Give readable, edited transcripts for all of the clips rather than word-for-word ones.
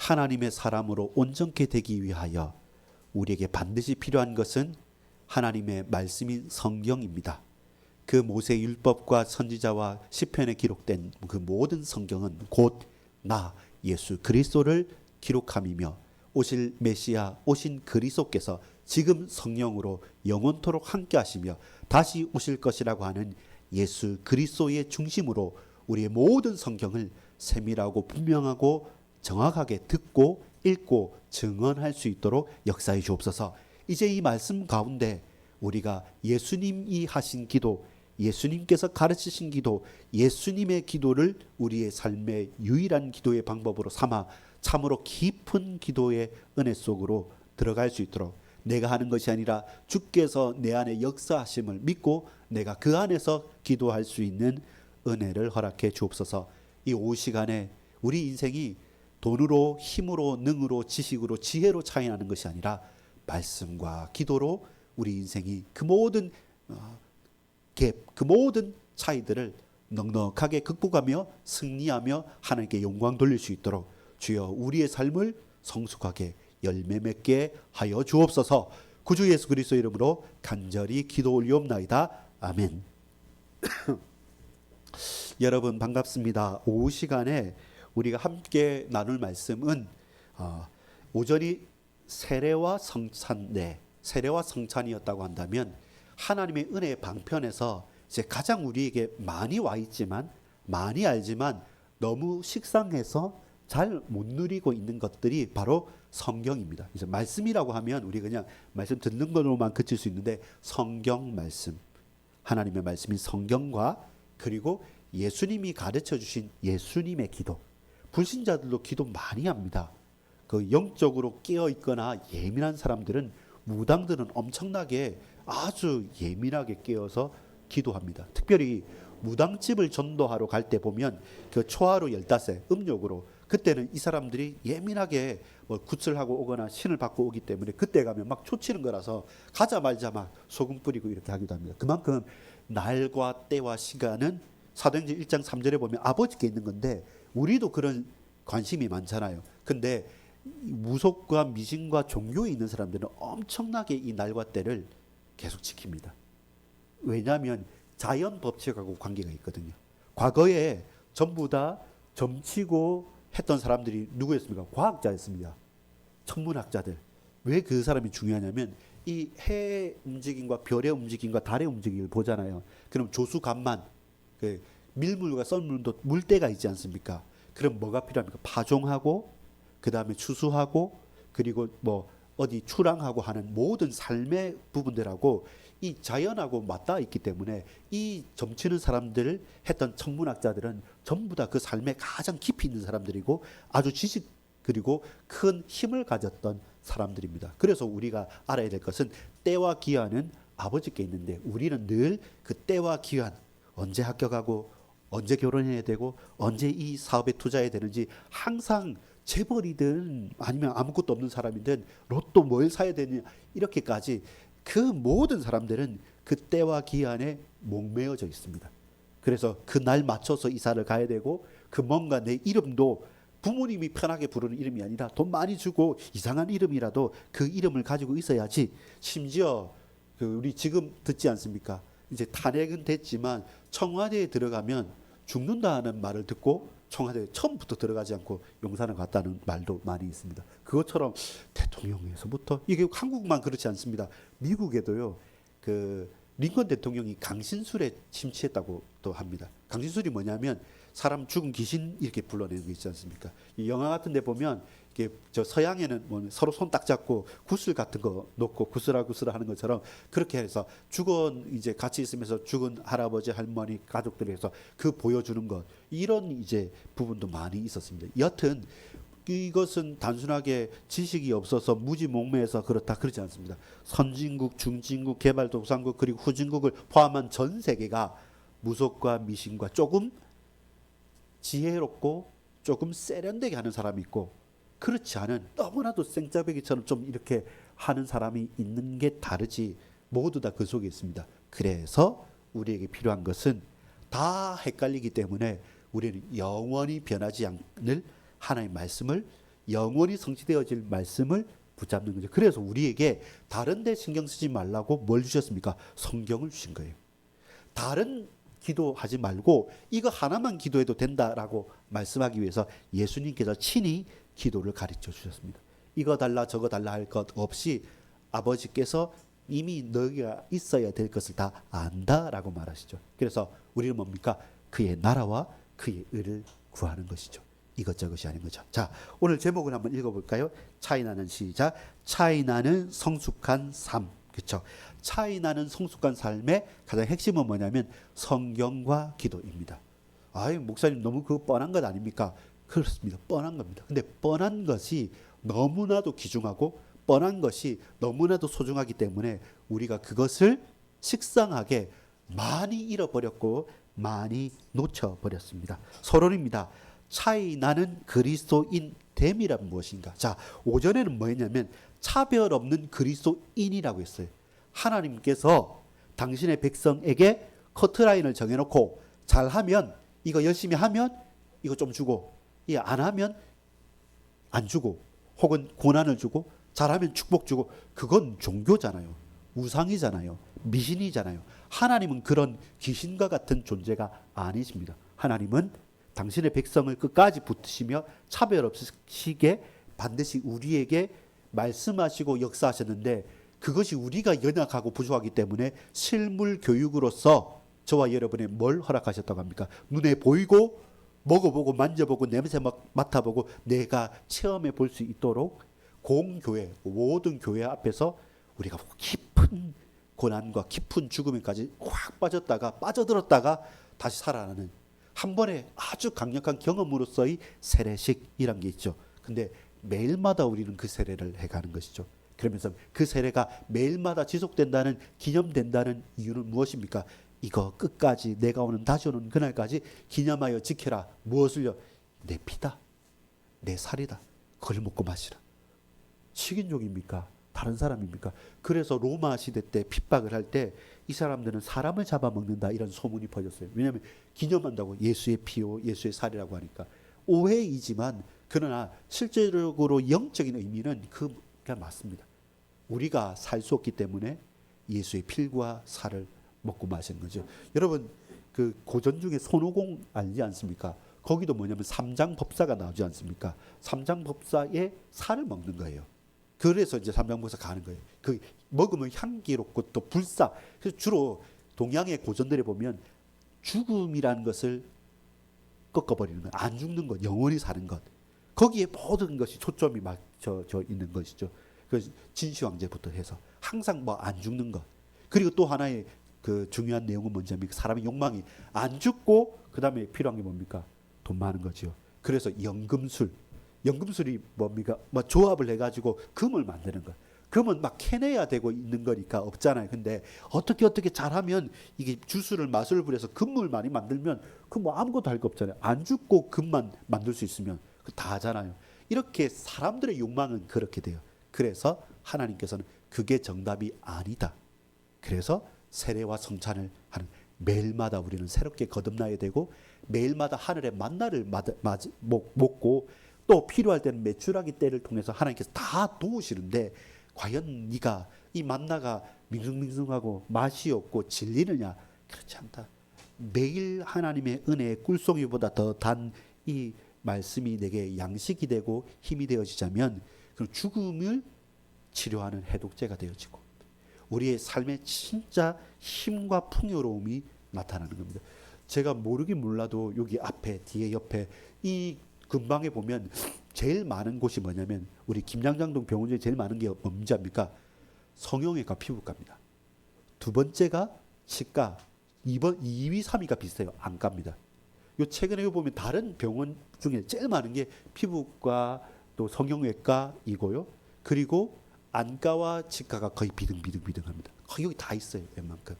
하나님의 사람으로 온전케 되기 위하여 우리에게 반드시 필요한 것은 하나님의 말씀인 성경입니다. 그 모세 율법과 선지자와 시편에 기록된 그 모든 성경은 곧 나 예수 그리스도를 기록함이며 오실 메시아 오신 그리스도께서 지금 성령으로 영원토록 함께 하시며 다시 오실 것이라고 하는 예수 그리스도의 중심으로 우리의 모든 성경을 세밀하고 분명하고 정확하게 듣고 읽고 증언할 수 있도록 역사해 주옵소서. 이제 이 말씀 가운데 우리가 예수님이 하신 기도, 예수님께서 가르치신 기도, 예수님의 기도를 우리의 삶의 유일한 기도의 방법으로 삼아 참으로 깊은 기도의 은혜 속으로 들어갈 수 있도록, 내가 하는 것이 아니라 주께서 내 안에 역사하심을 믿고 내가 그 안에서 기도할 수 있는 은혜를 허락해 주옵소서. 이 오후 시간에 우리 인생이 돈으로, 힘으로, 능으로, 지식으로, 지혜로 차이나는 것이 아니라 말씀과 기도로 우리 인생이 그 모든 갭, 그 모든 차이들을 넉넉하게 극복하며 승리하며 하나님께 영광 돌릴 수 있도록 주여 우리의 삶을 성숙하게 열매 맺게 하여 주옵소서. 구주 예수 그리스도 이름으로 간절히 기도 올리옵나이다. 아멘. 여러분 반갑습니다. 오후 시간에 우리가 함께 나눌 말씀은 오전이 세례와 성찬이었다고 한다면 하나님의 은혜의 방편에서 이제 가장 우리에게 많이 와 있지만, 많이 알지만 너무 식상해서 잘 못 누리고 있는 것들이 바로 성경입니다. 이제 말씀이라고 하면 우리 그냥 말씀 듣는 것으로만 그칠 수 있는데, 성경 말씀, 하나님의 말씀인 성경과 그리고 예수님이 가르쳐 주신 예수님의 기도. 불신자들도 기도 많이 합니다. 그 영적으로 깨어 있거나 예민한 사람들은, 무당들은 엄청나게 아주 예민하게 깨어서 기도합니다. 특별히 무당집을 전도하러 갈 때 보면 그 초하루 15세 음력으로, 그때는 이 사람들이 예민하게 뭐 굿을 하고 오거나 신을 받고 오기 때문에 그때 가면 막 초치는 거라서 가자마자 막 소금 뿌리고 이렇게 하기도 합니다. 그만큼 날과 때와 시간은 사도행전 1장 3절에 보면 아버지께 있는 건데, 우리도 그런 관심이 많잖아요. 근데 무속과 미신과 종교에 있는 사람들은 엄청나게 이 날과 때를 계속 지킵니다. 왜냐하면 자연 법칙하고 관계가 있거든요. 과거에 전부 다 점치고 했던 사람들이 누구였습니까? 과학자였습니다. 천문학자들. 왜 그 사람이 중요하냐면 이 해의 움직임과 별의 움직임과 달의 움직임을 보잖아요. 그럼 조수간만, 그 밀물과 썰물도 물때가 있지 않습니까? 그럼 뭐가 필요합니까? 파종하고 그 다음에 추수하고 그리고 뭐 어디 출항하고 하는 모든 삶의 부분들하고 이 자연하고 맞닿아 있기 때문에 이 점치는 사람들을 했던 천문학자들은 전부 다 그 삶에 가장 깊이 있는 사람들이고 아주 지식 그리고 큰 힘을 가졌던 사람들입니다. 그래서 우리가 알아야 될 것은 때와 기한은 아버지께 있는데, 우리는 늘 그 때와 기한, 언제 합격하고 언제 결혼해야 되고 언제 이 사업에 투자해야 되는지, 항상 재벌이든 아니면 아무것도 없는 사람이든 로또 뭘 사야 되느냐, 이렇게까지 그 모든 사람들은 그 때와 기한에 목매어져 있습니다. 그래서 그 날 맞춰서 이사를 가야 되고, 그 뭔가 내 이름도 부모님이 편하게 부르는 이름이 아니라 돈 많이 주고 이상한 이름이라도 그 이름을 가지고 있어야지. 심지어 그 우리 지금 듣지 않습니까? 이제 탄핵은 됐지만 청와대에 들어가면 죽는다는 말을 듣고 청와대에 처음부터 들어가지 않고 용산을 갔다는 말도 많이 있습니다. 그것처럼 대통령에서부터, 이게 한국만 그렇지 않습니다. 미국에도요, 그 링컨 대통령이 강신술에 침취했다고 또 합니다. 강신술이 뭐냐면 사람 죽은 귀신 이렇게 불러내는 게 있지 않습니까? 이 영화 같은 데 보면 이게 저 서양에는 뭐 서로 손 딱 잡고 구슬 같은 거 놓고 구슬아 하는 것처럼 그렇게 해서 죽은, 이제 같이 있으면서 죽은 할아버지 할머니 가족들이 해서 그 보여주는 것, 이런 이제 부분도 많이 있었습니다. 여튼 이것은 단순하게 지식이 없어서 무지몽매해서 그렇다, 그렇지 않습니다. 선진국, 중진국, 개발도상국 그리고 후진국을 포함한 전 세계가 무속과 미신과 조금 지혜롭고 조금 세련되게 하는 사람이 있고, 그렇지 않은 너무나도 생짜배기처럼 좀 이렇게 하는 사람이 있는 게 다르지, 모두 다 그 속에 있습니다. 그래서 우리에게 필요한 것은 다 헷갈리기 때문에 우리는 영원히 변하지 않을 하나님의 말씀을 영원히 성취되어질 말씀을 붙잡는 거죠. 그래서 우리에게 다른 데 신경 쓰지 말라고 뭘 주셨습니까? 성경을 주신 거예요. 다른 기도하지 말고 이거 하나만 기도해도 된다라고 말씀하기 위해서 예수님께서 친히 기도를 가르쳐 주셨습니다. 이거 달라 저거 달라 할 것 없이 아버지께서 이미 너희가 있어야 될 것을 다 안다라고 말하시죠. 그래서 우리는 뭡니까? 그의 나라와 그의 의를 구하는 것이죠. 이것저것이 아닌 거죠. 자, 오늘 제목을 한번 읽어볼까요? 차이나는 시작. 차이나는 성숙한 삶. 그렇죠. 차이나는 성숙한 삶의 가장 핵심은 뭐냐면 성경과 기도입니다. 아유, 목사님 너무 그 뻔한 것 아닙니까? 그렇습니다. 뻔한 겁니다. 근데 뻔한 것이 너무나도 귀중하고 뻔한 것이 너무나도 소중하기 때문에 우리가 그것을 식상하게 많이 잃어버렸고 많이 놓쳐버렸습니다. 서론입니다. 차이 나는 그리스도인 됨이란 무엇인가? 자, 오전에는 뭐였냐면 차별 없는 그리스도인이라고 했어요. 하나님께서 당신의 백성에게 커트라인을 정해놓고 잘하면 이거 열심히 하면 이거 좀 주고 이거 안 하면 안 주고 혹은 고난을 주고 잘하면 축복 주고 그건 종교잖아요. 우상이잖아요. 미신이잖아요. 하나님은 그런 귀신과 같은 존재가 아니십니다. 하나님은 당신의 백성을 끝까지 붙으시며 차별 없으시게 반드시 우리에게 말씀하시고 역사하셨는데 그것이 우리가 연약하고 부족하기 때문에 실물 교육으로서 저와 여러분의 뭘 허락하셨다고 합니까? 눈에 보이고 먹어보고 만져보고 냄새 맡아보고 내가 체험해 볼 수 있도록 공교회 모든 교회 앞에서 우리가 깊은 고난과 깊은 죽음에까지 확 빠져들었다가 다시 살아나는 한 번에 아주 강력한 경험으로서의 세례식이란 게 있죠. 근데 매일마다 우리는 그 세례를 해가는 것이죠. 그러면서 그 세례가 매일마다 지속된다는 기념된다는 이유는 무엇입니까? 이거 끝까지 내가 오는 다시 오는 그날까지 기념하여 지켜라. 무엇을요? 내 피다. 내 살이다. 그걸 먹고 마시라. 식인종입니까? 다른 사람입니까? 그래서 로마 시대 때 핍박을 할 때 이 사람들은 사람을 잡아먹는다 이런 소문이 퍼졌어요. 왜냐하면 기념한다고 예수의 피요 예수의 살이라고 하니까 오해이지만 그러나 실제적으로 영적인 의미는 그가 맞습니다. 우리가 살 수 없기 때문에 예수의 필과 살을 먹고 마시는 거죠. 여러분 그 고전 중에 손오공 알지 않습니까? 거기도 뭐냐면 삼장법사가 나오지 않습니까? 삼장법사의 살을 먹는 거예요. 그래서 이제 삼장법사 가는 거예요. 그 먹으면 향기롭고 또 불사. 그래서 주로 동양의 고전들에 보면 죽음이라는 것을 꺾어버리는 것, 안 죽는 것, 영원히 사는 것. 거기에 모든 것이 초점이 맞춰 있는 것이죠. 그 진시황제부터 해서 항상 뭐 안 죽는 것. 그리고 또 하나의 그 중요한 내용은 뭔지입니까? 사람의 욕망이 안 죽고 그 다음에 필요한 게 뭡니까? 돈 많은 거죠. 그래서 연금술이 뭡니까? 뭐 조합을 해가지고 금을 만드는 거. 금은 막 캐내야 되고 있는 거니까 없잖아요. 근데 어떻게 잘하면 이게 주술을 마술을 부려서 금을 많이 만들면 그 뭐 아무것도 할 거 없잖아요. 안 죽고 금만 만들 수 있으면 그 다 하잖아요. 이렇게 사람들의 욕망은 그렇게 돼요. 그래서 하나님께서는 그게 정답이 아니다. 그래서 세례와 성찬을 하는 매일마다 우리는 새롭게 거듭나야 되고 매일마다 하늘의 만나를 먹고 또 필요할 때는 메추라기 때를 통해서 하나님께서 다 도우시는데 과연 네가 이 만나가 밍숭밍숭하고 맛이 없고 질리느냐? 그렇지 않다. 매일 하나님의 은혜의 꿀송이보다 더 단 이 말씀이 내게 양식이 되고 힘이 되어지자면 그 죽음을 치료하는 해독제가 되어지고 우리의 삶에 진짜 힘과 풍요로움이 나타나는 겁니다. 제가 모르긴 몰라도 여기 앞에 뒤에 옆에 이 근방에 보면 제일 많은 곳이 뭐냐면 우리 김양장동 병원 중에 제일 많은 게 뭔지 압니까? 성형외과 피부과입니다. 두 번째가 치과, 2위, 3위가 비슷해요. 안과입니다. 요 최근에 보면 다른 병원 중에 제일 많은 게 피부과 또 성형외과이고요. 그리고 안과와 치과가 거의 비등비등합니다. 여기 다 있어요. 웬만큼.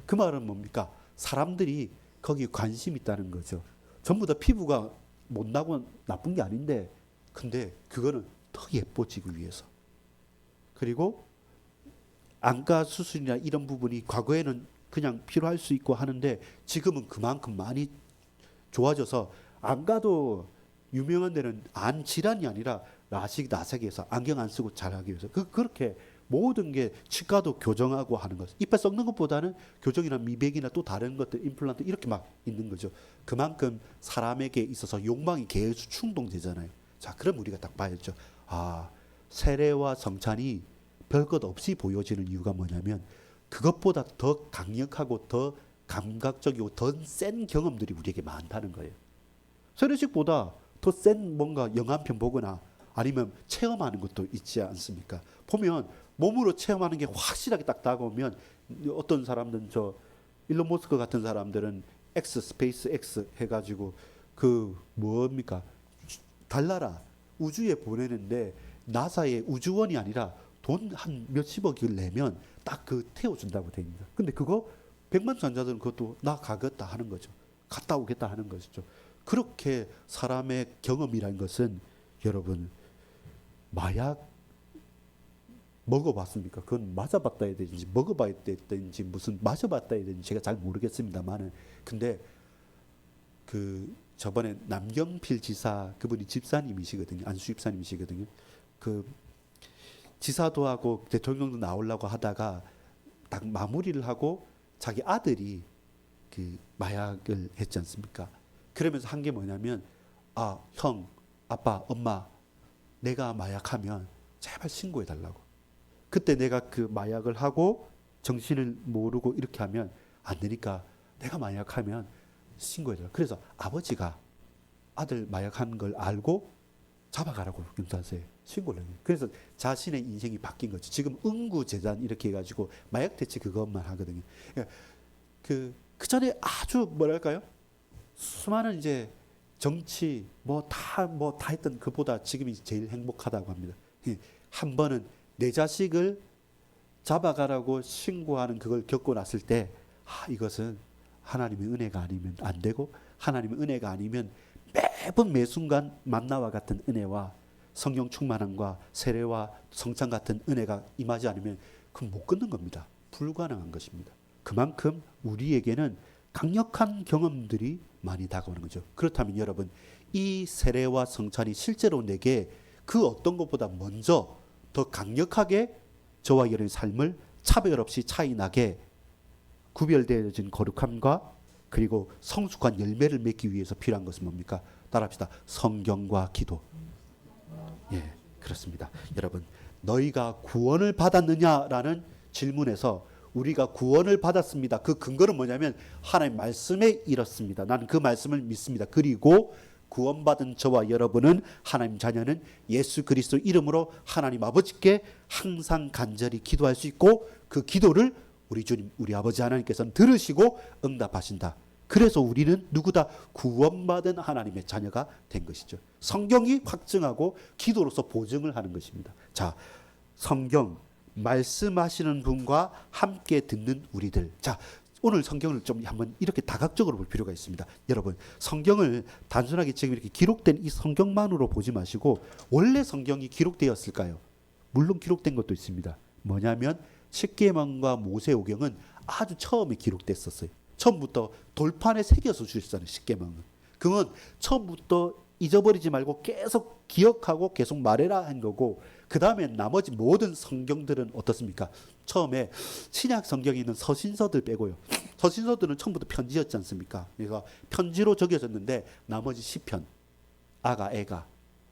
그 말은 뭡니까? 사람들이 거기에 관심 있다는 거죠. 전부 다 피부가 못나고 나쁜 게 아닌데 근데 그거는 더 예뻐지기 위해서. 그리고 안과 수술이나 이런 부분이 과거에는 그냥 필요할 수 있고 하는데 지금은 그만큼 많이 좋아져서 안과도 유명한 데는 안 질환이 아니라 라식 나색해서 안경 안 쓰고 잘하기 위해서 그렇게 모든 게 치과도 교정하고 하는 것. 이빨 썩는 것보다는 교정이나 미백이나 또 다른 것들, 임플란트 이렇게 막 있는 거죠. 그만큼 사람에게 있어서 욕망이 계속 충동되잖아요. 자, 그럼 우리가 딱 봐야죠. 아, 세례와 성찬이 별것 없이 보여지는 이유가 뭐냐면 그것보다 더 강력하고 더 감각적이고 더 센 경험들이 우리에게 많다는 거예요. 세례식보다 더 센 뭔가 영화 한 편 보거나 아니면 체험하는 것도 있지 않습니까? 보면 몸으로 체험하는 게 확실하게 딱 다가오면 어떤 사람들은 저 일론 머스크 같은 사람들은 X 스페이스 X 해가지고 그 뭡니까 달나라 우주에 보내는데 나사의 우주원이 아니라 돈 한 몇십억을 내면 딱 그 태워준다고 돼 있습니다. 근데 그거 백만장자들은 그것도 나 가겠다 하는 거죠. 갔다 오겠다 하는 것이죠. 그렇게 사람의 경험이라는 것은 여러분 마약 먹어봤습니까? 그건 맞아봤다 해야 되는지 먹어봐야 되는지 무슨 마셔봤다 해야 되는지 제가 잘 모르겠습니다만은 근데 그 저번에 남경필 지사 그분이 집사님이시거든요. 안수 집사님이시거든요. 그 지사도 하고 대통령도 나오려고 하다가 딱 마무리를 하고 자기 아들이 그 마약을 했지 않습니까? 그러면서 한 게 뭐냐면 아, 형, 아빠, 엄마 내가 마약하면 제발 신고해 달라고. 그때 내가 그 마약을 하고 정신을 모르고 이렇게 하면 안 되니까 내가 마약하면 신고해 달라고. 그래서 아버지가 아들 마약한 걸 알고 잡아가라고 경찰서에 신고를 해요. 그래서 자신의 인생이 바뀐 거죠. 지금 응구재단 이렇게 해가지고 마약 대체 그것만 하거든요. 그 전에 아주 뭐랄까요? 수많은 이제 정치 뭐 다 했던 그보다 지금이 제일 행복하다고 합니다. 한 번은 내 자식을 잡아가라고 신고하는 그걸 겪고 났을 때 이것은 하나님의 은혜가 아니면 안 되고 하나님의 은혜가 아니면 매번 매 순간 만나와 같은 은혜와 성령 충만함과 세례와 성찬 같은 은혜가 임하지 않으면 그건 못 끊는 겁니다. 불가능한 것입니다. 그만큼 우리에게는 강력한 경험들이 많이 다가오는 거죠. 그렇다면 여러분 이 세례와 성찬이 실제로 내게 그 어떤 것보다 먼저 더 강력하게 저와 여러분의 삶을 차별 없이 차이나게 구별되어진 거룩함과 그리고 성숙한 열매를 맺기 위해서 필요한 것은 뭡니까? 따라합시다. 성경과 기도. 예, 그렇습니다. 여러분, 너희가 구원을 받았느냐라는 질문에서 우리가 구원을 받았습니다. 그 근거는 뭐냐면 하나님 말씀에 이렇습니다. 나는 그 말씀을 믿습니다. 그리고 구원받은 저와 여러분은 하나님 자녀는 예수 그리스도 이름으로 하나님 아버지께 항상 간절히 기도할 수 있고 그 기도를 우리 주님 우리 아버지 하나님께서는 들으시고 응답하신다. 그래서 우리는 누구다 구원받은 하나님의 자녀가 된 것이죠. 성경이 확증하고 기도로서 보증을 하는 것입니다. 자, 성경 말씀하시는 분과 함께 듣는 우리들. 자, 오늘 성경을 좀 한번 이렇게 다각적으로 볼 필요가 있습니다. 여러분, 성경을 단순하게 지금 이렇게 기록된 이 성경만으로 보지 마시고 원래 성경이 기록되었을까요? 물론 기록된 것도 있습니다. 뭐냐면 십계명과 모세오경은 아주 처음에 기록됐었어요. 처음부터 돌판에 새겨서 주셨잖아요. 십계명은. 그건 처음부터 잊어버리지 말고 계속 기억하고 계속 말해라 한 거고 그 다음에 나머지 모든 성경들은 어떻습니까? 처음에 신약 성경에 있는 서신서들 빼고요. 서신서들은 처음부터 편지였지 않습니까? 그래서 편지로 적혀졌는데 나머지 시편, 아가, 애가,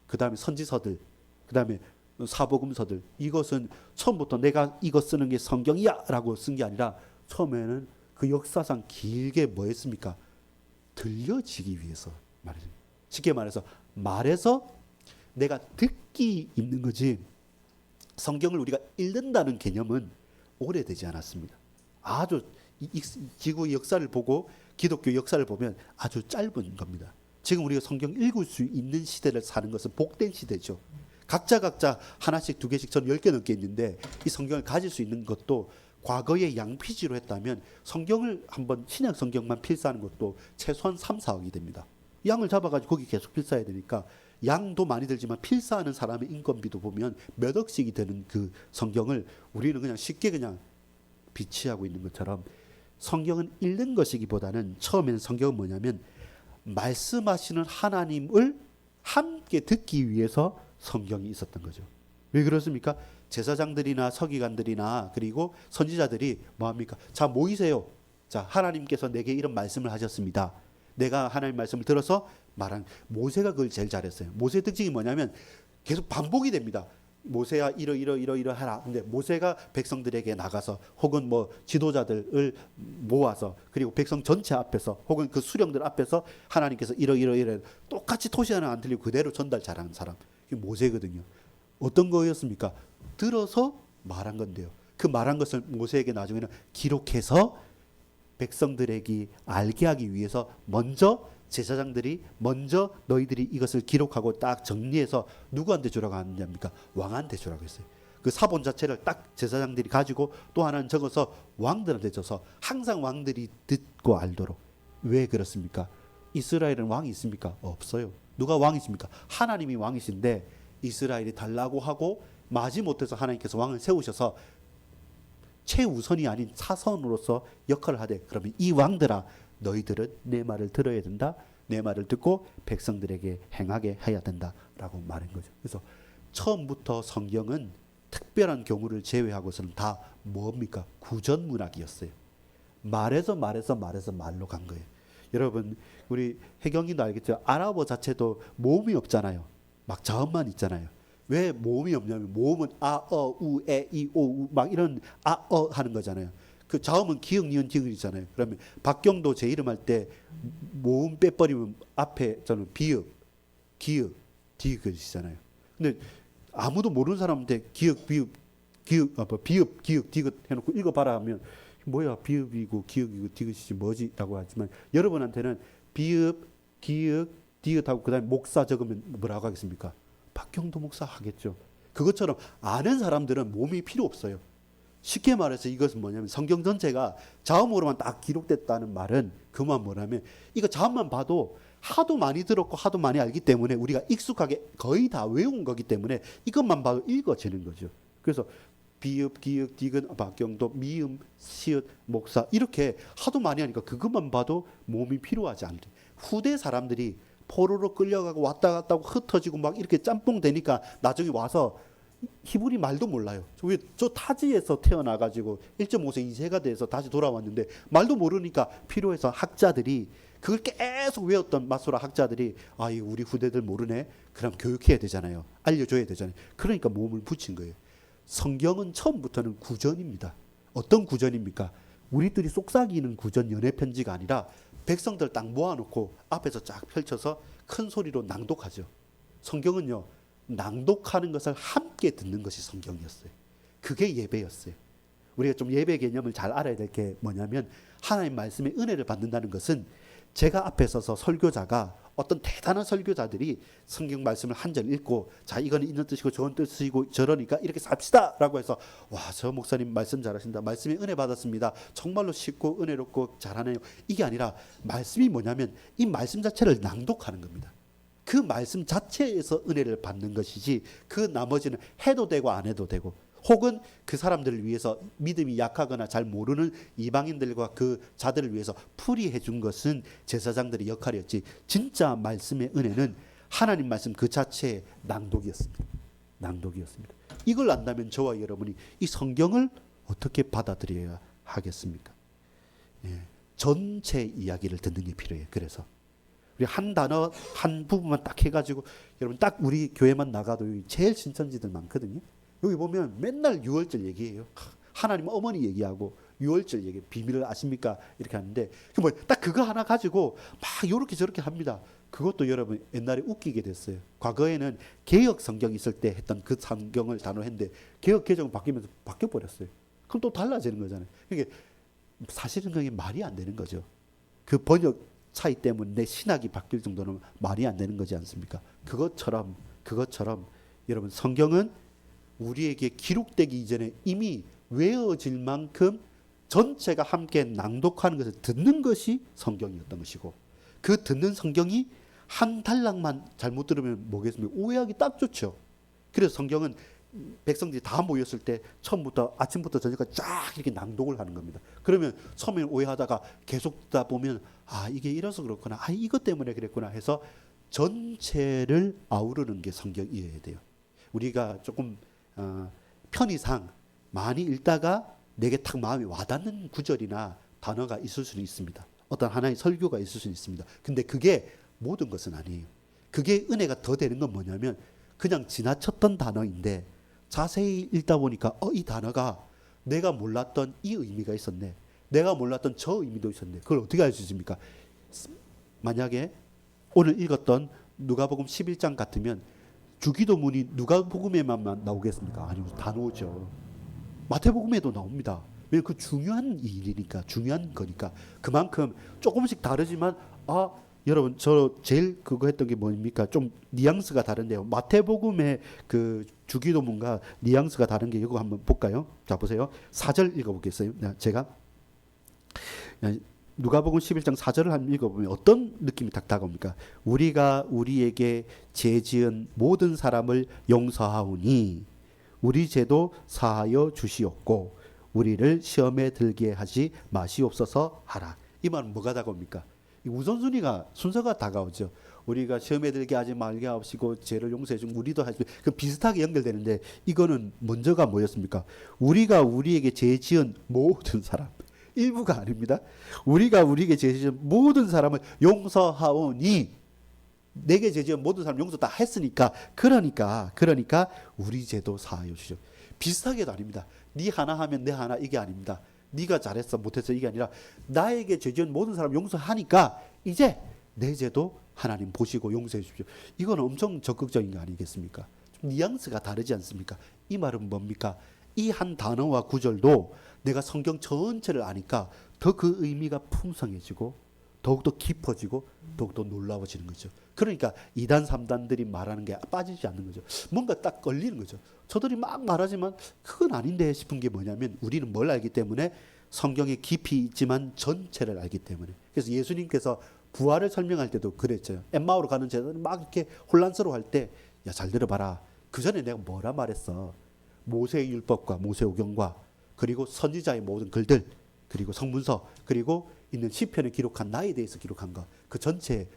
그 다음에 선지서들, 그 다음에 사복음서들 이것은 처음부터 내가 이거 쓰는 게 성경이야 라고 쓴 게 아니라 처음에는 그 역사상 길게 뭐 했습니까? 들려지기 위해서 말이죠. 쉽게 말해서 내가 듣기 있는 거지 성경을 우리가 읽는다는 개념은 오래되지 않았습니다. 아주 지구 역사를 보고 기독교 역사를 보면 아주 짧은 겁니다. 지금 우리가 성경 읽을 수 있는 시대를 사는 것은 복된 시대죠. 각자 하나씩 두 개씩 저는 10개 넘게 있는데 이 성경을 가질 수 있는 것도 과거에 양피지로 했다면 성경을 한번 신약 성경만 필사하는 것도 최소한 3, 4억이 됩니다. 양을 잡아가지고 거기 계속 필사해야 되니까 양도 많이 들지만 필사하는 사람의 인건비도 보면 몇 억씩이 되는 그 성경을 우리는 그냥 쉽게 그냥 비치하고 있는 것처럼 성경은 읽는 것이기보다는 처음에는 성경은 뭐냐면 말씀하시는 하나님을 함께 듣기 위해서 성경이 있었던 거죠. 왜 그렇습니까? 제사장들이나 서기관들이나 그리고 선지자들이 뭐합니까? 자, 모이세요. 자, 하나님께서 내게 이런 말씀을 하셨습니다. 내가 하나님 말씀을 들어서 말한, 모세가 그걸 제일 잘했어요. 모세의 특징이 뭐냐면 계속 반복이 됩니다. 모세야 이러 하라. 근데 모세가 백성들에게 나가서 혹은 뭐 지도자들을 모아서 그리고 백성 전체 앞에서 혹은 그 수령들 앞에서 하나님께서 이러 똑같이 토시 하나 안 틀리고 그대로 전달 잘하는 사람. 그게 모세거든요. 어떤 거였습니까? 들어서 말한 건데요. 그 말한 것을 모세에게 나중에는 기록해서 백성들에게 알게 하기 위해서 먼저 제사장들이 먼저 너희들이 이것을 기록하고 딱 정리해서 누구한테 주라고 하느냐입니까? 왕한테 주라고 했어요. 그 사본 자체를 딱 제사장들이 가지고 또 하나는 적어서 왕들한테 줘서 항상 왕들이 듣고 알도록. 왜 그렇습니까? 이스라엘은 왕이 있습니까? 없어요. 누가 왕이 있습니까? 하나님이 왕이신데 이스라엘이 달라고 하고 마지못해서 하나님께서 왕을 세우셔서 최우선이 아닌 차선으로서 역할을 하되, 그러면 이 왕들아 너희들은 내 말을 들어야 된다. 내 말을 듣고 백성들에게 행하게 해야 된다라고 말한 거죠. 그래서 처음부터 성경은 특별한 경우를 제외하고서는 다 뭡니까? 구전문학이었어요. 말에서 말로 간 거예요. 여러분, 우리 혜경이도 알겠죠? 아랍어 자체도 모음이 없잖아요. 막 자음만 있잖아요. 왜 모음이 없냐면 모음은 아, 어, 우, 에, 이, 오, 우 막 이런 아, 어 하는 거잖아요. 그 자음은 기역, 니은, 디귿이잖아요. 그러면 박경도 제 이름 할 때 모음 빼버리면 앞에 저는 비읍, 기역, 디귿이잖아요. 근데 아무도 모르는 사람한테 기역, 비읍, 비읍, 기역, 디귿 해놓고 읽어봐라 하면 뭐야 비읍이고 기역이고 디귿이지 뭐지라고 하지만 여러분한테는 비읍, 기역, 디귿하고 그다음에 목사 적으면 뭐라고 하겠습니까? 박경도 목사 하겠죠. 그것처럼 아는 사람들은 모음이 필요 없어요. 쉽게 말해서 이것은 뭐냐면 성경 전체가 자음으로만 딱 기록됐다는 말은 그만 뭐냐면 이거 자음만 봐도 하도 많이 들었고 하도 많이 알기 때문에 우리가 익숙하게 거의 다 외운 거기 때문에 이것만 봐도 읽어지는 거죠. 그래서 비읍, 기역, 디귿, 박경도, 미음, 시읒, 목사 이렇게 하도 많이 하니까 그것만 봐도 모음이 필요하지 않대. 후대 사람들이 포로로 끌려가고 왔다 갔다 하고 흩어지고 막 이렇게 짬뽕 되니까 나중에 와서 히브리 말도 몰라요. 저 타지에서 태어나가지고 1.5세 2세가 돼서 다시 돌아왔는데 말도 모르니까 필요해서 학자들이 그걸 계속 외웠던 마소라 학자들이 아, 이 우리 후대들 모르네. 그럼 교육해야 되잖아요. 알려줘야 되잖아요. 그러니까 몸을 붙인 거예요. 성경은 처음부터는 구전입니다. 어떤 구전입니까? 우리들이 속삭이는 구전 연애편지가 아니라 백성들 딱 모아놓고 앞에서 쫙 펼쳐서 큰 소리로 낭독하죠. 성경은요. 낭독하는 것을 함께 듣는 것이 성경이었어요. 그게 예배였어요. 우리가 좀 예배 개념을 잘 알아야 될 게 뭐냐면 하나님 말씀의 은혜를 받는다는 것은 제가 앞에 서서 설교자가 어떤 대단한 설교자들이 성경 말씀을 한 절 읽고 자 이거는 이런 뜻이고 저런 뜻이고 저러니까 이렇게 삽시다 라고 해서 와, 저 목사님 말씀 잘하신다. 말씀에 은혜 받았습니다. 정말로 쉽고 은혜롭고 잘하네요. 이게 아니라 말씀이 뭐냐면 이 말씀 자체를 낭독하는 겁니다. 그 말씀 자체에서 은혜를 받는 것이지 그 나머지는 해도 되고 안 해도 되고 혹은 그 사람들을 위해서 믿음이 약하거나 잘 모르는 이방인들과 그 자들을 위해서 풀이해 준 것은 제사장들의 역할이었지 진짜 말씀의 은혜는 하나님 말씀 그 자체의 낭독이었습니다. 낭독이었습니다. 이걸 안다면 저와 여러분이 이 성경을 어떻게 받아들여야 하겠습니까? 예, 전체 이야기를 듣는 게 필요해요. 그래서 우리 한 단어 한 부분만 딱 해가지고 여러분 딱 우리 교회만 나가도 제일 신천지들 많거든요. 여기 보면 맨날 유월절 얘기해요. 하나님 어머니 얘기하고 유월절 얘기 비밀을 아십니까? 이렇게 하는데 딱 그거 하나 가지고 막 요렇게 저렇게 합니다. 그것도 여러분 옛날에 웃기게 됐어요. 과거에는 개혁 성경 있을 때 했던 그 성경을 단어했는데 개혁 개정 바뀌면서 바뀌어 버렸어요. 그럼 또 달라지는 거잖아요. 이게 사실은 그게 말이 안 되는 거죠. 그 번역 차이 때문에 내 신학이 바뀔 정도는 말이 안 되는 거지 않습니까? 그것처럼 여러분 성경은 우리에게 기록되기 이전에 이미 외워질 만큼 전체가 함께 낭독하는 것을 듣는 것이 성경이었던 것이고 그 듣는 성경이 한 단락만 잘못 들으면 뭐겠습니까? 오해하기 딱 좋죠. 그래서 성경은 백성들이 다 모였을 때 처음부터 아침부터 저녁까지 쫙 이렇게 낭독을 하는 겁니다. 그러면 처음에 오해하다가 계속 듣다 보면 아 이게 이래서 그렇구나. 아 이것 때문에 그랬구나 해서 전체를 아우르는 게 성경이어야 돼요. 우리가 조금 편의상 많이 읽다가 내게 탁 마음이 와닿는 구절이나 단어가 있을 수는 있습니다. 어떤 하나의 설교가 있을 수는 있습니다. 근데 그게 모든 것은 아니에요. 그게 은혜가 더 되는 건 뭐냐면 그냥 지나쳤던 단어인데 자세히 읽다 보니까 이 단어가 내가 몰랐던 이 의미가 있었네. 내가 몰랐던 저 의미도 있었네. 그걸 어떻게 알 수 있습니까? 만약에 오늘 읽었던 누가복음 11장 같으면 주기도문이 누가복음에만 나오겠습니까? 아니요, 다 나오죠. 마태복음에도 나옵니다. 왜? 그 중요한 일이니까, 중요한 거니까. 그만큼 조금씩 다르지만 여러분 저 제일 그거 했던 게 뭡니까? 좀 뉘앙스가 다른데요. 마태복음의 그 주기도문과 뉘앙스가 다른 게 이거 한번 볼까요? 자 보세요. 4절 읽어보겠어요. 제가 누가복음 11장 4절을 한번 읽어보면 어떤 느낌이 딱 다가옵니까? 우리가 우리에게 죄 지은 모든 사람을 용서하오니 우리 죄도 사하여 주시옵고 우리를 시험에 들게 하지 마시옵소서 하라. 이 말은 뭐가 다가옵니까? 우선순위가 순서가 다가오죠. 우리가 시험에 들게 하지 말게 하시고 죄를 용서해 주고 우리도 하시고 그 비슷하게 연결되는데 이거는 먼저가 뭐였습니까? 우리가 우리에게 죄 지은 모든 사람, 일부가 아닙니다. 우리가 우리에게 죄 지은 모든 사람을 용서하오니 내게 죄 지은 모든 사람 용서 다 했으니까 그러니까 우리 죄도 사하여 주시오. 비슷하게도 아닙니다. 네 하나 하면 내 하나 이게 아닙니다. 네가 잘했어 못했어 이게 아니라 나에게 죄 지은 모든 사람 용서하니까 이제 내 죄도 하나님 보시고 용서해 주십시오. 이건 엄청 적극적인 거 아니겠습니까? 좀 뉘앙스가 다르지 않습니까? 이 말은 뭡니까? 이 한 단어와 구절도 내가 성경 전체를 아니까 더 그 의미가 풍성해지고 더욱더 깊어지고 더욱더 놀라워지는 거죠. 그러니까 2단 3단들이 말하는 게 빠지지 않는 거죠. 뭔가 딱 걸리는 거죠. 저들이 막 말하지만 그건 아닌데 싶은 게 뭐냐면 우리는 뭘 알기 때문에 성경에 깊이 있지만 전체를 알기 때문에. 그래서 예수님께서 부활을 설명할 때도 그랬죠. 엠마오로 가는 제자들이 막 이렇게 혼란스러워할 때 야, 잘 들어봐라. 그 전에 내가 뭐라 말했어. 모세의 율법과 모세오경과 그리고 선지자의 모든 글들 그리고 성문서 그리고 있는 시편에 기록한 나에 대해서 기록한 것 그 전체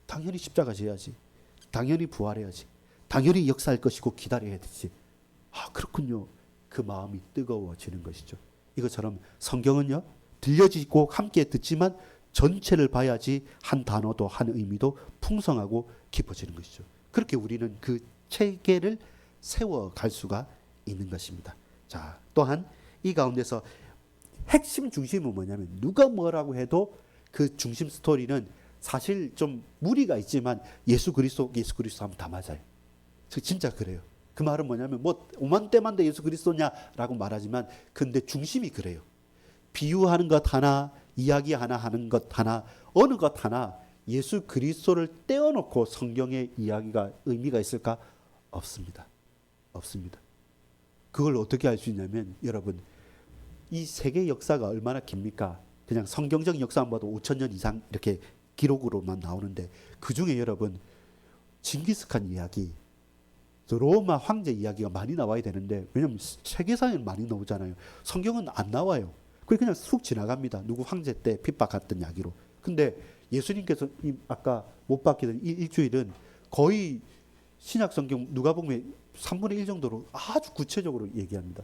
당연히 십자가 져야지. 당연히 부활해야지. 당연히 역사할 것이고 기다려야 되지. 그렇군요. 그 마음이 뜨거워지는 것이죠. 이것처럼 성경은요. 들려지고 함께 듣지만 전체를 봐야지 한 단어도 한 의미도 풍성하고 깊어지는 것이죠. 그렇게 우리는 그 체계를 세워갈 수가 있는 것입니다. 자, 또한 이 가운데서 핵심 중심은 뭐냐면 누가 뭐라고 해도 그 중심 스토리는 사실 좀 무리가 있지만 예수 그리스도 하면 다 맞아요. 진짜 그래요. 그 말은 뭐냐면 뭐 오만때만데 예수 그리스도냐라고 말하지만 근데 중심이 그래요. 비유하는 것 하나, 이야기 하나 하는 것 하나, 어느 것 하나 예수 그리스도를 떼어놓고 성경의 이야기가 의미가 있을까? 없습니다. 없습니다. 그걸 어떻게 알 수 있냐면 여러분 이 세계 역사가 얼마나 깁니까? 그냥 성경적인 역사만 봐도 5,000년 이상 이렇게 기록으로만 나오는데 그중에 여러분 징기스칸 이야기 로마 황제 이야기가 많이 나와야 되는데 왜냐하면 세계사에는 많이 나오잖아요. 성경은 안 나와요. 그냥 쑥 지나갑니다. 누구 황제 때 핍박했던 이야기로. 근데 예수님께서 아까 못 박히던 이 일주일은 거의 신약 성경 누가복음의 3분의 1 정도로 아주 구체적으로 얘기합니다.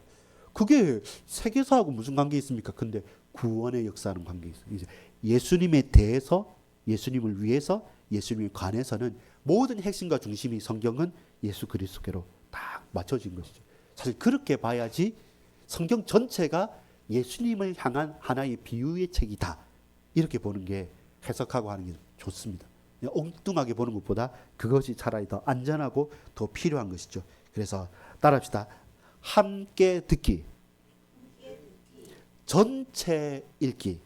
그게 세계사하고 무슨 관계 있습니까? 근데 구원의 역사하는 관계 있어요. 이제 예수님에 대해서 예수님을 위해서 예수님에 관해서는 모든 핵심과 중심이 성경은 예수 그리스도께로 딱 맞춰진 것이죠. 사실 그렇게 봐야지 성경 전체가 예수님을 향한 하나의 비유의 책이다. 이렇게 보는 게 해석하고 하는 게 좋습니다. 엉뚱하게 보는 것보다 그것이 차라리 더 안전하고 더 필요한 것이죠. 그래서 따라합시다. 함께 듣기, 전체 읽기,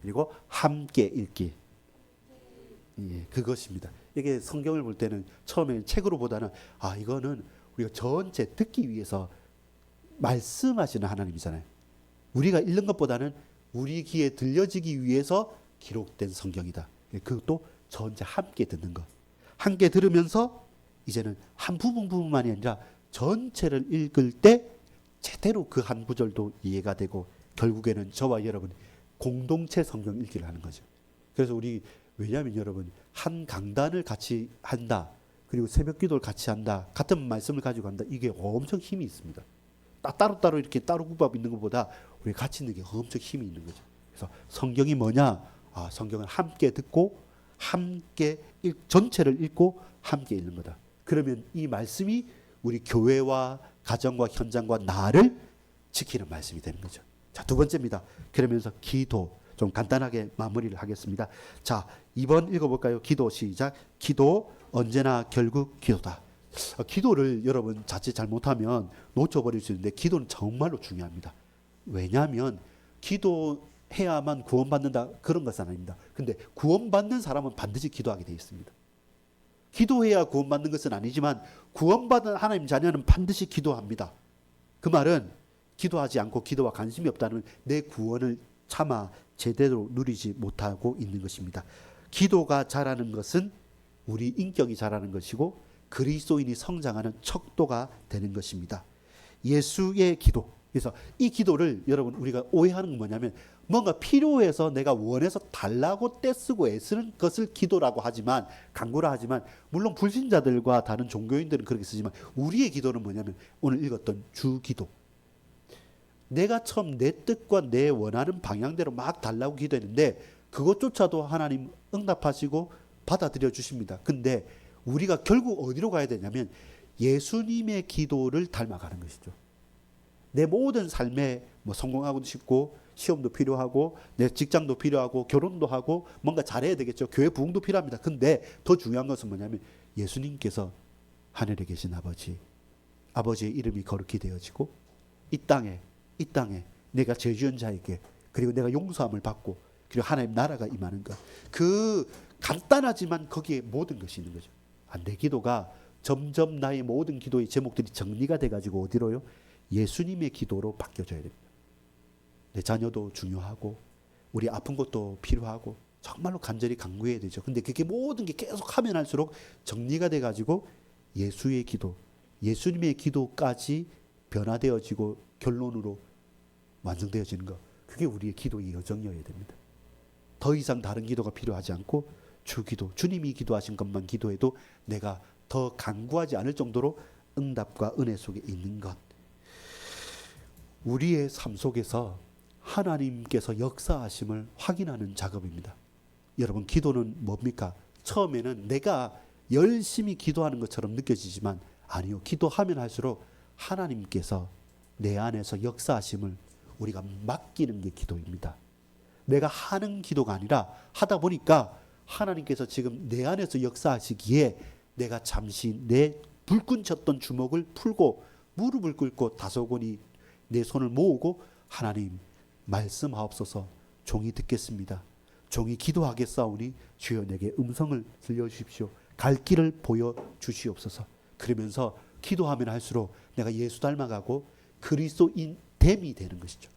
그리고 함께 읽기. 예, 그것입니다. 이게 성경을 볼 때는 처음에 책으로 보다는 이거는 우리가 전체 듣기 위해서 말씀하시는 하나님이잖아요. 우리가 읽는 것보다는 우리 귀에 들려지기 위해서 기록된 성경이다. 그것도 전체 함께 듣는 것. 함께 들으면서 이제는 한 부분만이 아니라 전체를 읽을 때 제대로 그 한 구절도 이해가 되고 결국에는 저와 여러분 공동체 성경 읽기를 하는 거죠. 그래서 우리 왜냐하면 여러분, 한 강단을 같이 한다, 그리고 새벽 기도를 같이 한다, 같은 말씀을 가지고 한다, 이게 엄청 힘이 있습니다. 따로따로 이렇게 따로 구박 있는 것보다 우리 같이 있는 게 엄청 힘이 있는 거죠. 그래서 성경이 뭐냐? 성경을 함께 듣고 함께 전체를 읽고 함께 읽는 거다. 그러면 이 말씀이 우리 교회와 가정과 현장과 나를 지키는 말씀이 되는 거죠. 자, 두 번째입니다. 그러면서 기도, 좀 간단하게 마무리를 하겠습니다. 자, 2번 읽어볼까요? 기도 시작. 기도 언제나 결국 기도다. 기도를 여러분 자칫 잘못하면 놓쳐버릴 수 있는데, 기도는 정말로 중요합니다. 왜냐하면 기도해야만 구원받는다, 그런 것은 아닙니다. 근데 구원받는 사람은 반드시 기도하게 되어 있습니다. 기도해야 구원받는 것은 아니지만 구원받은 하나님 자녀는 반드시 기도합니다. 그 말은 기도하지 않고 기도와 관심이 없다는 내 구원을 차마 제대로 누리지 못하고 있는 것입니다. 기도가 자라는 것은 우리 인격이 자라는 것이고 그리스도인이 성장하는 척도가 되는 것입니다. 예수의 기도. 그래서 이 기도를 여러분 우리가 오해하는 건 뭐냐면, 뭔가 필요해서 내가 원해서 달라고 떼쓰고 애쓰는 것을 기도라고 하지만, 간구라 하지만, 물론 불신자들과 다른 종교인들은 그렇게 쓰지만 우리의 기도는 뭐냐면 오늘 읽었던 주 기도. 내가 처음 내 뜻과 내 원하는 방향대로 막 달라고 기도했는데 그것조차도 하나님 응답하시고 받아들여 주십니다. 근데 우리가 결국 어디로 가야 되냐면 예수님의 기도를 닮아가는 것이죠. 내 모든 삶에 뭐 성공하고도 싶고, 시험도 필요하고, 내 직장도 필요하고, 결혼도 하고, 뭔가 잘해야 되겠죠. 교회 부흥도 필요합니다. 근데 더 중요한 것은 뭐냐면 예수님께서 하늘에 계신 아버지의 이름이 거룩히 되어지고 이 땅에 내가 죄 지은 자에게, 그리고 내가 용서함을 받고, 그리고 하나님 나라가 임하는 것. 그 간단하지만 거기에 모든 것이 있는 거죠. 내 기도가 점점 나의 모든 기도의 제목들이 정리가 돼가지고 어디로요? 예수님의 기도로 바뀌어져야 됩니다. 내 자녀도 중요하고, 우리 아픈 것도 필요하고, 정말로 간절히 간구해야 되죠. 근데 그게 모든 게 계속 하면 할수록 정리가 돼가지고 예수의 기도, 예수님의 기도까지 변화되어지고 결론으로 완성되어지는 것. 그게 우리의 기도의 여정이어야 됩니다. 더 이상 다른 기도가 필요하지 않고 주 기도, 주님이 기도하신 것만 기도해도 내가 더 간구하지 않을 정도로 응답과 은혜 속에 있는 것. 우리의 삶 속에서 하나님께서 역사하심을 확인하는 작업입니다. 여러분, 기도는 뭡니까? 처음에는 내가 열심히 기도하는 것처럼 느껴지지만 아니요. 기도하면 할수록 하나님께서 내 안에서 역사하심을 우리가 맡기는 게 기도입니다. 내가 하는 기도가 아니라 하다 보니까 하나님께서 지금 내 안에서 역사하시기에 내가 잠시 내 불끈 쳤던 주먹을 풀고 무릎을 꿇고 다소곳이 내 손을 모으고, 하나님 말씀하옵소서, 종이 듣겠습니다. 종이 기도하겠사오니 주여 내게 음성을 들려주십시오. 갈 길을 보여주시옵소서. 그러면서 기도하면 할수록 내가 예수 닮아가고 그리스도인 됨이 되는 것이죠.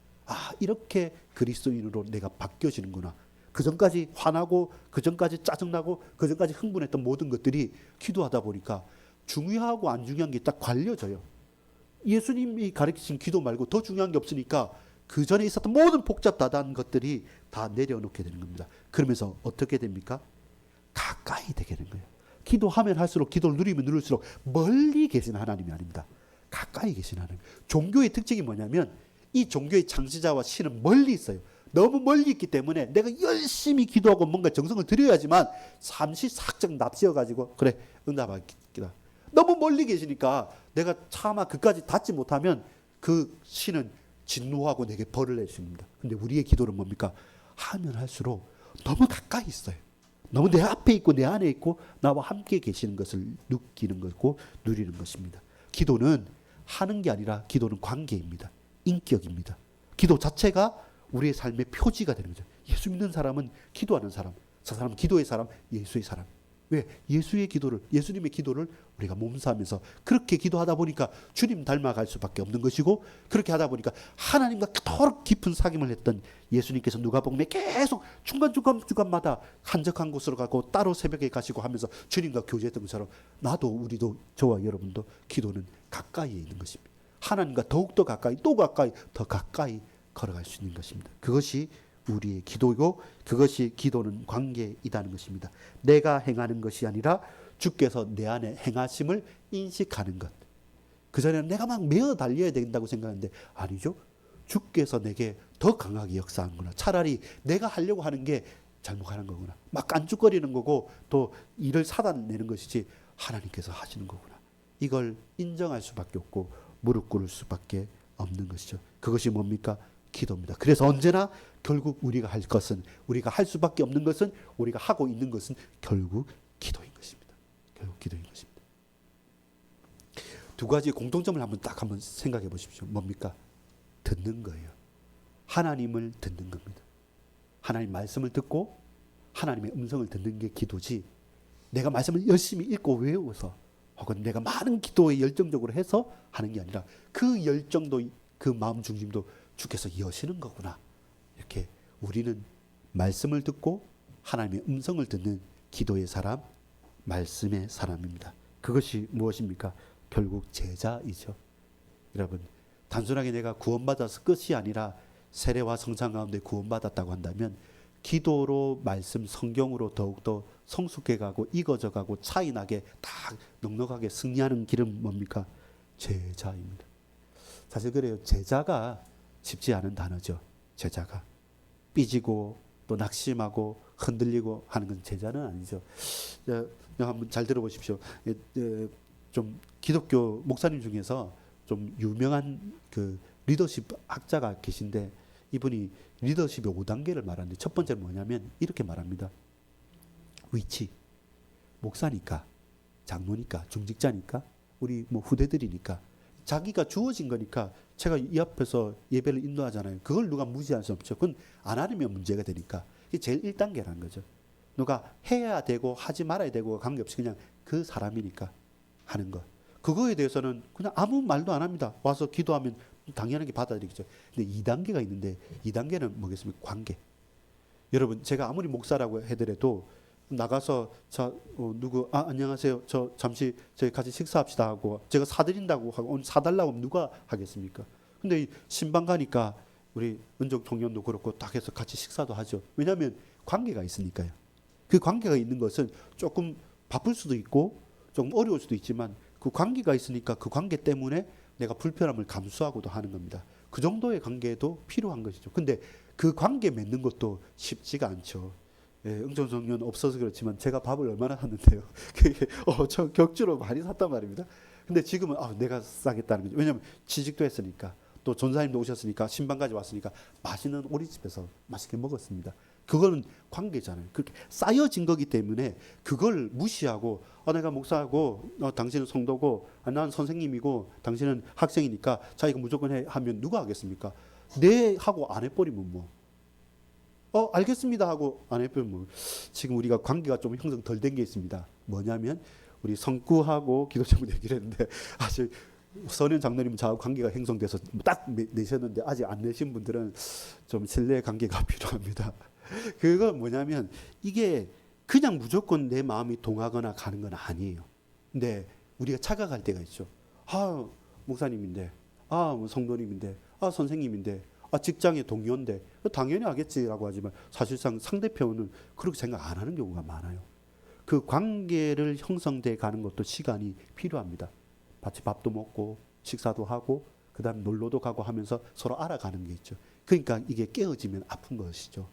이렇게 그리스도인으로 내가 바뀌어지는구나. 그전까지 화나고, 그전까지 짜증나고, 그전까지 흥분했던 모든 것들이 기도하다 보니까 중요하고 안 중요한 게 딱 갈려져요. 예수님이 가르치신 기도 말고 더 중요한 게 없으니까 그 전에 있었던 모든 복잡다단 것들이 다 내려놓게 되는 겁니다. 그러면서 어떻게 됩니까? 가까이 되게 되는 거예요. 기도하면 할수록, 기도를 누리면 누릴수록 멀리 계신 하나님이 아닙니다. 가까이 계신 하나님. 종교의 특징이 뭐냐면 이 종교의 창시자와 신은 멀리 있어요. 너무 멀리 있기 때문에 내가 열심히 기도하고 뭔가 정성을 들여야지만 잠시 살짝 납치어가지고 그래 응답하겠다. 너무 멀리 계시니까 내가 차마 그까지 닿지 못하면 그 신은 진노하고 내게 벌을 내십니다. 근데 우리의 기도는 뭡니까? 하면 할수록 너무 가까이 있어요. 너무 내 앞에 있고 내 안에 있고 나와 함께 계시는 것을 느끼는 것고 누리는 것입니다. 기도는 하는 게 아니라 기도는 관계입니다. 인격입니다. 기도 자체가 우리의 삶의 표지가 되는 거죠. 예수 믿는 사람은 기도하는 사람, 저 사람은 기도의 사람, 예수의 사람. 왜? 예수의 기도를, 예수님의 기도를 우리가 몸사하면서 그렇게 기도하다 보니까 주님 닮아갈 수밖에 없는 것이고, 그렇게 하다 보니까 하나님과 그토록 깊은 사귐을 했던 예수님께서 누가복음에 계속 중간마다 한적한 곳으로 가고 따로 새벽에 가시고 하면서 주님과 교제했던 것처럼 나도, 우리도, 저와 여러분도 기도는 가까이에 있는 것입니다. 하나님과 더욱더 가까이, 또 가까이, 더 가까이 걸어갈 수 있는 것입니다. 그것이 우리의 기도이고 그것이 기도는 관계이다는 것입니다. 내가 행하는 것이 아니라 주께서 내 안에 행하심을 인식하는 것. 그전에는 내가 막 매어 달려야 된다고 생각하는데 아니죠. 주께서 내게 더 강하게 역사하는구나. 차라리 내가 하려고 하는 게 잘못하는 거구나. 막 깐죽거리는 거고 또 일을 사단내는 것이지 하나님께서 하시는 거구나. 이걸 인정할 수밖에 없고 무릎 꿇을 수밖에 없는 것이죠. 그것이 뭡니까? 기도입니다. 그래서 언제나 결국 우리가 할 것은, 우리가 할 수밖에 없는 것은, 우리가 하고 있는 것은 결국 기도인 것입니다. 결국 기도인 것입니다. 두 가지 공통점을 한번 생각해 보십시오. 뭡니까? 듣는 거예요. 하나님을 듣는 겁니다. 하나님 말씀을 듣고 하나님의 음성을 듣는 게 기도지, 내가 말씀을 열심히 읽고 외워서 혹은 내가 많은 기도에 열정적으로 해서 하는 게 아니라 그 열정도, 그 마음 중심도 주께서 여시는 거구나. 이렇게 우리는 말씀을 듣고 하나님의 음성을 듣는 기도의 사람, 말씀의 사람입니다. 그것이 무엇입니까? 결국 제자이죠. 여러분, 단순하게 내가 구원받아서 끝이 아니라 세례와 성찬 가운데 구원받았다고 한다면 기도로, 말씀, 성경으로 더욱더 성숙해가고 익어져가고 차이나게 딱 넉넉하게 승리하는 길은 뭡니까? 제자입니다. 사실 그래요. 제자가 쉽지 않은 단어죠. 제자가 삐지고 또 낙심하고 흔들리고 하는 건 제자는 아니죠. 한번 잘 들어보십시오. 좀 기독교 목사님 중에서 좀 유명한 그 리더십 학자가 계신데 이분이 리더십의 5단계를 말하는데 첫 번째는 뭐냐면 이렇게 말합니다. 위치, 목사니까, 장로니까, 중직자니까, 우리 뭐 후대들이니까 자기가 주어진 거니까 제가 이 앞에서 예배를 인도하잖아요. 그걸 누가 무시할 수 없죠. 그건 안 하면 문제가 되니까. 이게 제일 1단계라는 거죠. 누가 해야 되고 하지 말아야 되고 관계없이 그냥 그 사람이니까 하는 것. 그거에 대해서는 그냥 아무 말도 안 합니다. 와서 기도하면 당연하게 받아들이겠죠. 근데 2단계가 있는데 2단계는 뭐겠습니까? 관계. 여러분, 제가 아무리 목사라고 해더라도 나가서 누구 안녕하세요. 저 잠시 저희 같이 식사합시다 하고 제가 사드린다고 하고 오늘 사달라고 하면 누가 하겠습니까? 근데 신방 가니까 우리 은족 총연도 그렇고 딱 해서 같이 식사도 하죠. 왜냐하면 관계가 있으니까요. 그 관계가 있는 것은 조금 바쁠 수도 있고 좀 어려울 수도 있지만 그 관계가 있으니까 그 관계 때문에 내가 불편함을 감수하고도 하는 겁니다. 그 정도의 관계도 필요한 것이죠. 근데 그 관계 맺는 것도 쉽지가 않죠. 예, 응종성년 없어서 그렇지만 제가 밥을 얼마나 샀는데요. 그게 저 격주로 많이 샀단 말입니다. 근데 지금은 내가 싸겠다는 거죠. 왜냐하면 취직도 했으니까 또 전사님도 오셨으니까 신방까지 왔으니까 맛있는 오리집에서 맛있게 먹었습니다. 그거는 관계잖아요. 그렇게 쌓여진 거기 때문에 그걸 무시하고 내가 목사하고 당신은 성도고 난 선생님이고 당신은 학생이니까 자기가 무조건 해 하면 누가 하겠습니까? 네 하고 안 해버리면 뭐 알겠습니다 하고 안 해버리면 뭐. 지금 우리가 관계가 좀 형성 덜 된 게 있습니다. 뭐냐면 우리 성구하고 기도자분 얘기를 했는데 아직 선현 장로님은 저하고 관계가 형성돼서 딱 내셨는데 아직 안 내신 분들은 좀 신뢰 관계가 필요합니다. 그건 뭐냐면 이게 그냥 무조건 내 마음이 동하거나 가는 건 아니에요. 근데 우리가 착각할 때가 있죠. 목사님인데, 뭐 성도님인데, 선생님인데, 직장의 동료인데 당연히 하겠지라고 하지만 사실상 상대편은 그렇게 생각 안 하는 경우가 많아요. 그 관계를 형성돼 가는 것도 시간이 필요합니다. 같이 밥도 먹고 식사도 하고 그다음에 놀러도 가고 하면서 서로 알아가는 게 있죠. 그러니까 이게 깨어지면 아픈 것이죠.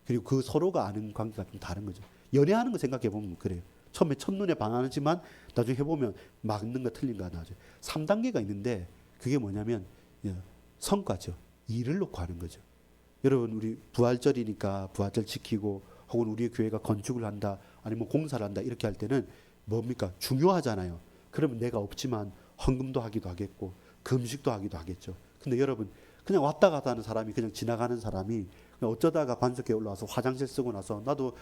그리고 그 서로가 아는 관계가 좀 다른 거죠. 연애하는 거 생각해 보면 그래요. 처음에 첫눈에 반하지만 나중에 해보면 맞는 거 틀린 거 나죠. 3단계가 있는데 그게 뭐냐면 성과죠. 일을 놓고 하는 거죠. 여러분, 우리 부활절이니까 부활절 지키고 혹은 우리 교회가 건축을 한다 아니면 공사를 한다 이렇게 할 때는 뭡니까? 중요하잖아요. 그러면 내가 없지만 헌금도 하기도 하겠고 금식도 하기도 하겠죠. 근데 여러분, 그냥 왔다 갔다 하는 사람이, 그냥 지나가는 사람이 어쩌다가 반석에 올라와서 화장실 쓰고 나서 나도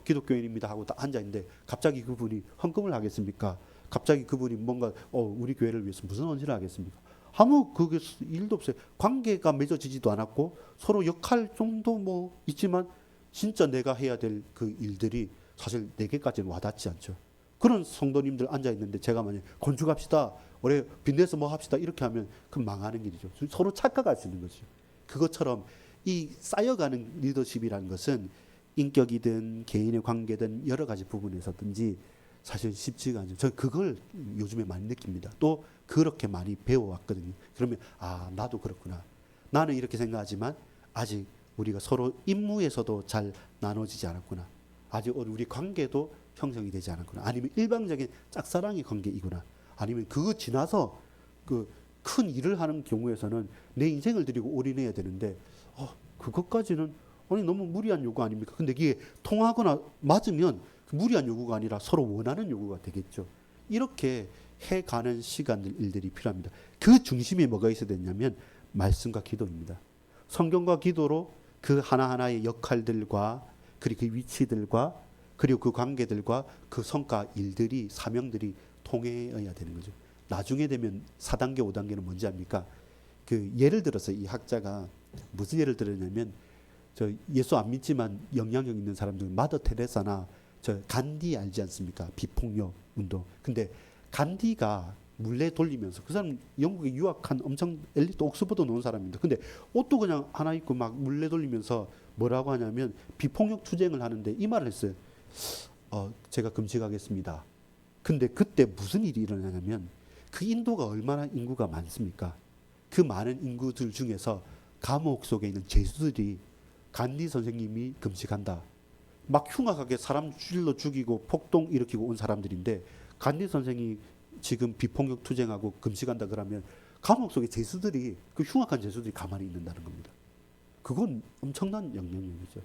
기독교인입니다 하고 딱 앉아있는데 갑자기 그분이 헌금을 하겠습니까? 갑자기 그분이 뭔가 우리 교회를 위해서 무슨 헌신을 하겠습니까? 아무 그게 일도 없어요. 관계가 맺어지지도 않았고 서로 역할 정도 뭐 있지만 진짜 내가 해야 될 그 일들이 사실 내게까지는 와닿지 않죠. 그런 성도님들 앉아있는데 제가 만약 건축합시다, 올해 빚내서 뭐 합시다 이렇게 하면 그건 망하는 길이죠. 서로 착각할 수 있는 거죠. 그것처럼 이 쌓여가는 리더십이라는 것은 인격이든 개인의 관계든 여러 가지 부분에서든지 사실 쉽지가 않죠. 저 그걸 요즘에 많이 느낍니다. 또 그렇게 많이 배워왔거든요. 그러면 아 나도 그렇구나. 나는 이렇게 생각하지만 아직 우리가 서로 임무에서도 잘 나눠지지 않았구나. 아직 우리 관계도 형성이 되지 않았구나. 아니면 일방적인 짝사랑의 관계이구나. 아니면 그거 지나서 그 큰 일을 하는 경우에서는 내 인생을 들이고 올인해야 되는데 그것까지는 아니 너무 무리한 요구 아닙니까? 근데 이게 통하거나 맞으면 무리한 요구가 아니라 서로 원하는 요구가 되겠죠. 이렇게 해가는 시간들 일들이 필요합니다. 그 중심에 뭐가 있어야 되냐면 말씀과 기도입니다. 성경과 기도로 그 하나하나의 역할들과 그리고 그 위치들과 그리고 그 관계들과 그 성과 일들이 사명들이 통해야 되는 거죠. 나중에 되면 4단계 5단계는 뭔지 압니까? 그 예를 들어서 이 학자가 무슨 예를 들었냐면 저 예수 안 믿지만 영향력 있는 사람들 마더 테레사나 저 간디 알지 않습니까? 비폭력 운동. 근데 간디가 물레 돌리면서 그 사람 영국에 유학한 엄청 엘리트 옥스퍼드 나온 사람입니다. 근데 옷도 그냥 하나 입고 막 물레 돌리면서 뭐라고 하냐면 비폭력 투쟁을 하는데 이 말을 했어요. 제가 금식하겠습니다. 근데 그때 무슨 일이 일어나냐면 그 인도가 얼마나 인구가 많습니까? 그 많은 인구들 중에서 감옥 속에 있는 죄수들이 간디 선생님이 금식한다. 막 흉악하게 사람 찔러 죽이고 폭동 일으키고 온 사람들인데 간디 선생이 지금 비폭력 투쟁하고 금식한다 그러면 감옥 속의 죄수들이 그 흉악한 죄수들이 가만히 있는다는 겁니다. 그건 엄청난 영향력이죠.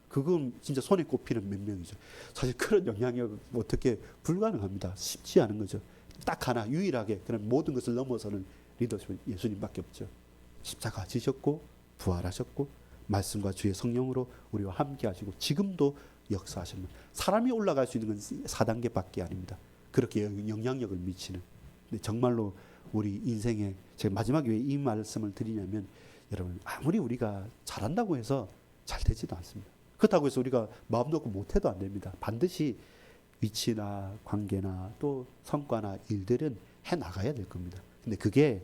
그건 진짜 손에 꼽히는 몇 명이죠. 사실 그런 영향력 어떻게 불가능합니다. 쉽지 않은 거죠. 딱 하나 유일하게 그런 모든 것을 넘어서는 리더십은 예수님밖에 없죠. 십자가 지셨고 부활하셨고 말씀과 주의 성령으로 우리와 함께 하시고 지금도 역사하시는 사람이 올라갈 수 있는 건 4단계밖에 아닙니다. 그렇게 영향력을 미치는. 근데 정말로 우리 인생에 제가 마지막에 왜 이 말씀을 드리냐면 여러분 아무리 우리가 잘한다고 해서 잘 되지도 않습니다. 그렇다고 해서 우리가 마음 놓고 못해도 안 됩니다. 반드시 위치나 관계나 또 성과나 일들은 해나가야 될 겁니다. 근데 그게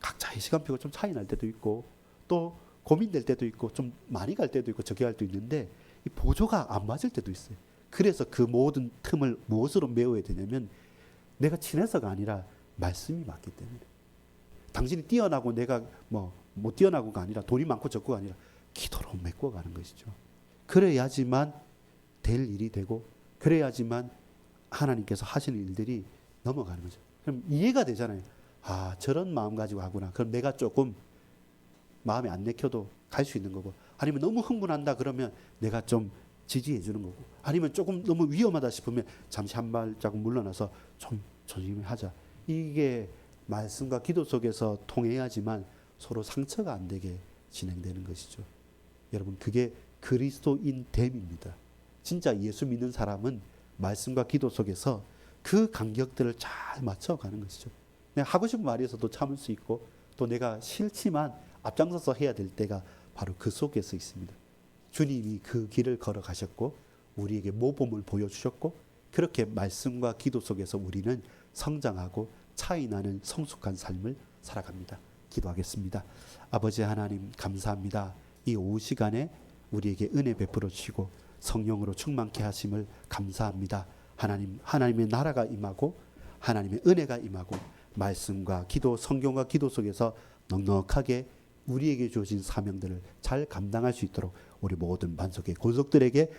각자의 시간표가 좀 차이 날 때도 있고 또 고민될 때도 있고 좀 많이 갈 때도 있고 적게 할 때도 있는데 이 보조가 안 맞을 때도 있어요. 그래서 그 모든 틈을 무엇으로 메워야 되냐면 내가 친해서가 아니라 말씀이 맞기 때문에 당신이 뛰어나고 내가 뭐 못 뛰어나고가 아니라 돈이 많고 적고가 아니라 기도로 메꿔가는 것이죠. 그래야지만 될 일이 되고 그래야지만 하나님께서 하시는 일들이 넘어가는 거죠. 그럼 이해가 되잖아요. 아 저런 마음 가지고 하구나. 그럼 내가 조금 마음에 안 내켜도 갈 수 있는 거고 아니면 너무 흥분한다 그러면 내가 좀 지지해 주는 거고 아니면 조금 너무 위험하다 싶으면 잠시 한 발자국 물러나서 좀 조심히 하자. 이게 말씀과 기도 속에서 통해야지만 서로 상처가 안 되게 진행되는 것이죠. 여러분 그게 그리스도인 됨입니다. 진짜 예수 믿는 사람은 말씀과 기도 속에서 그 간격들을 잘 맞춰가는 것이죠. 내가 하고 싶은 말이어서도 참을 수 있고 또 내가 싫지만 앞장서서 해야 될 때가 바로 그 속에서 있습니다. 주님이 그 길을 걸어가셨고 우리에게 모범을 보여주셨고 그렇게 말씀과 기도 속에서 우리는 성장하고 차이나는 성숙한 삶을 살아갑니다. 기도하겠습니다. 아버지 하나님 감사합니다. 이 오후 시간에 우리에게 은혜 베풀어 주시고 성령으로 충만케 하심을 감사합니다. 하나님의 나라가 임하고 하나님의 은혜가 임하고 말씀과 기도 성경과 기도 속에서 넉넉하게 우리에게 주어진 사명들을 잘 감당할 수 있도록 우리 모든 반석의 권속들에게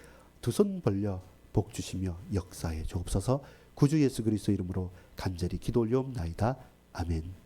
두 손 벌려 복 주시며 역사에 주옵소서. 구주 예수 그리스도 이름으로 간절히 기도 올려옵나이다. 아멘.